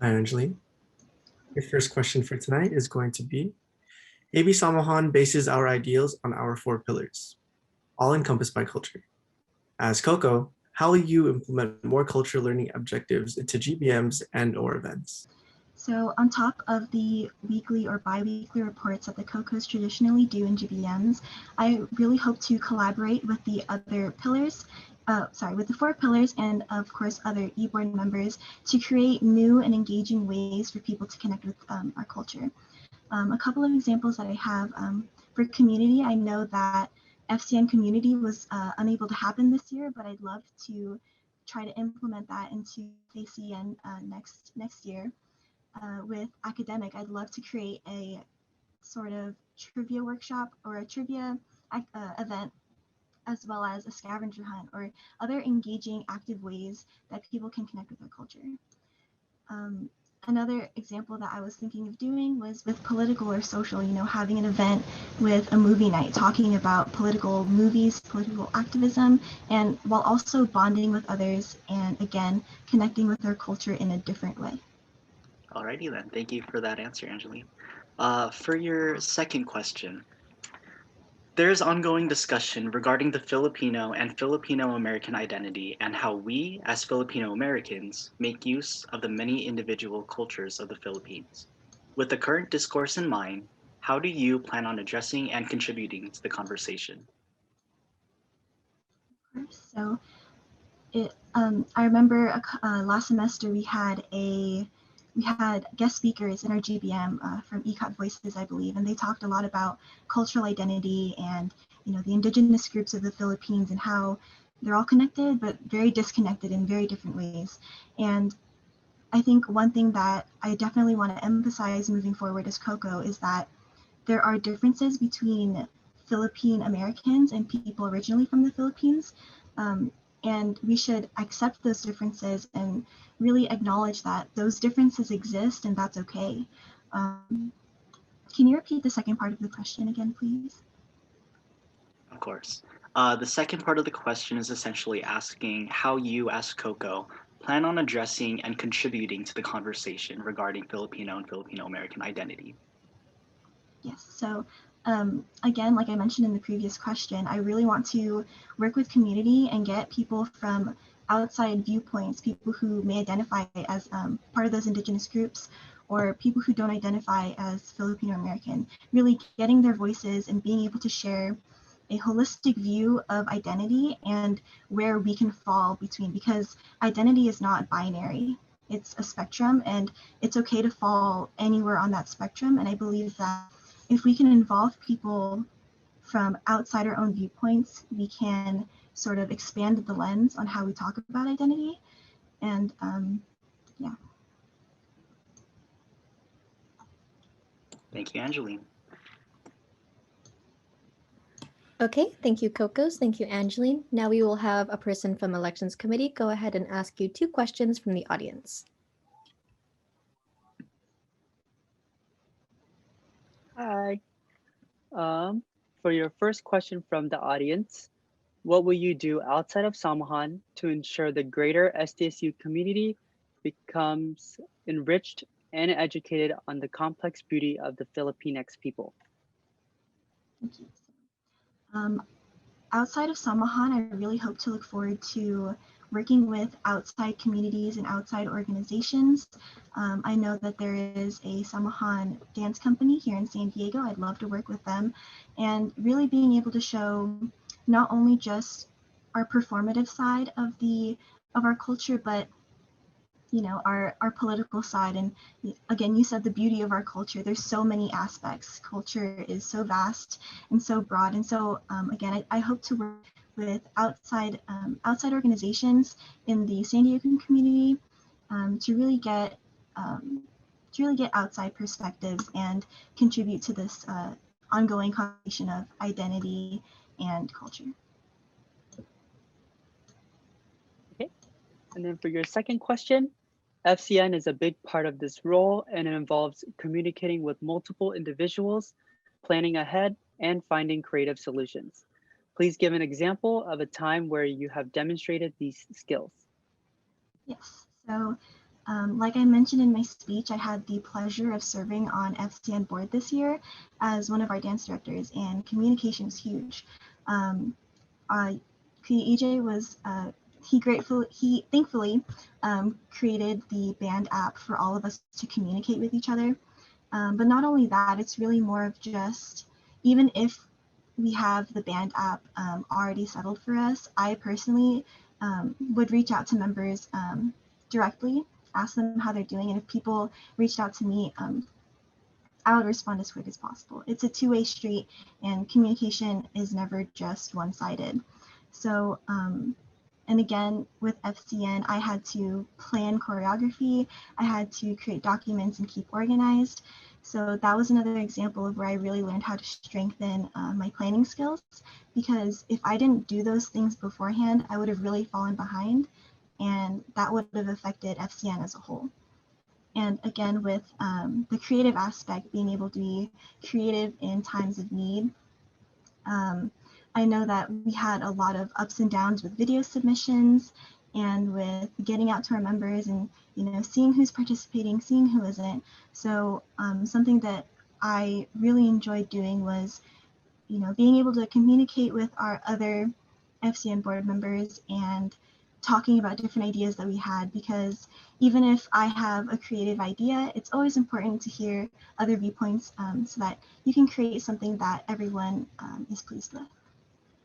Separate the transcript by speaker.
Speaker 1: Hi, Angeline. Your first question for tonight is going to be, AB Samahan bases our ideals on our four pillars, all encompassed by culture. As CoCo, how will you implement more culture learning objectives into GBMs and/or events?
Speaker 2: So on top of the weekly or bi-weekly reports that the CoCos traditionally do in GBMs, I really hope to collaborate with the other pillars, with the four pillars and of course other e-board members to create new and engaging ways for people to connect with our culture. A couple of examples that I have for community, I know that FCN community was unable to happen this year, but I'd love to try to implement that into ACN next year. With academic, I'd love to create a sort of trivia workshop or a trivia event, as well as a scavenger hunt or other engaging active ways that people can connect with their culture. Another example that I was thinking of doing was with political or social, having an event with a movie night, talking about political movies, political activism, and while also bonding with others and again, connecting with their culture in a different way.
Speaker 3: Alrighty then, thank you for that answer, Angeline. For your second question, there is ongoing discussion regarding the Filipino and Filipino American identity and how we, as Filipino Americans, make use of the many individual cultures of the Philippines. With the current discourse in mind, how do you plan on addressing and contributing to the conversation?
Speaker 2: So I remember last semester we had guest speakers in our GBM from ECOT Voices, I believe, and they talked a lot about cultural identity and the indigenous groups of the Philippines and how they're all connected but very disconnected in very different ways. And I think one thing that I definitely want to emphasize moving forward as CoCo is that there are differences between Philippine Americans and people originally from the Philippines. And we should accept those differences and really acknowledge that those differences exist and that's okay. Can you repeat the second part of the question again, please?
Speaker 3: Of course. The second part of the question is essentially asking how you, as CoCo, plan on addressing and contributing to the conversation regarding Filipino and Filipino American identity.
Speaker 2: Yes, so again, like I mentioned in the previous question, I really want to work with community and get people from outside viewpoints, people who may identify as part of those indigenous groups or people who don't identify as Filipino American, really getting their voices and being able to share a holistic view of identity and where we can fall between, because identity is not binary. It's a spectrum and it's okay to fall anywhere on that spectrum. And I believe that if we can involve people from outside our own viewpoints, we can sort of expand the lens on how we talk about identity. And yeah.
Speaker 3: Thank you, Angeline.
Speaker 4: Okay, thank you, CoCos. Thank you, Angeline. Now we will have a person from Elections Committee go ahead and ask you 2 questions from the audience.
Speaker 5: Hi. For your first question from the audience, what will you do outside of Samahan to ensure the greater SDSU community becomes enriched and educated on the complex beauty of the Filipinx people?
Speaker 2: Thank you. Outside of Samahan, I really hope to look forward to working with outside communities and outside organizations. I know that there is a Samahan dance company here in San Diego. I'd love to work with them and really being able to show not only just our performative side of our culture, but our political side. And again, you said the beauty of our culture. There's so many aspects. Culture is so vast and so broad. And so again, I hope to work with outside organizations in the San Diego community to really get outside perspectives and contribute to this ongoing conversation of identity and culture.
Speaker 5: Okay. And then for your second question, FCN is a big part of this role, and it involves communicating with multiple individuals, planning ahead, and finding creative solutions. Please give an example of a time where you have demonstrated these skills.
Speaker 2: Yes, so Like I mentioned in my speech, I had the pleasure of serving on FCN board this year as one of our dance directors, and communication was huge. EJ was he thankfully created the band app for all of us to communicate with each other. But not only that, it's really more of just, even if we have the band app already settled for us, I personally would reach out to members directly, ask them how they're doing, and if people reached out to me, I would respond as quick as possible. It's a two-way street, and communication is never just one-sided. So, and again, with FCN, I had to plan choreography, I had to create documents and keep organized. So that was another example of where I really learned how to strengthen my planning skills, because if I didn't do those things beforehand, I would have really fallen behind, and that would have affected FCN as a whole. And again, with the creative aspect, being able to be creative in times of need. I know that we had a lot of ups and downs with video submissions and with getting out to our members and, you know, seeing who's participating, seeing who isn't. So something that I really enjoyed doing was, you know, being able to communicate with our other FCN board members and talking about different ideas that we had, because even if I have a creative idea, it's always important to hear other viewpoints so that you can create something that everyone is pleased with.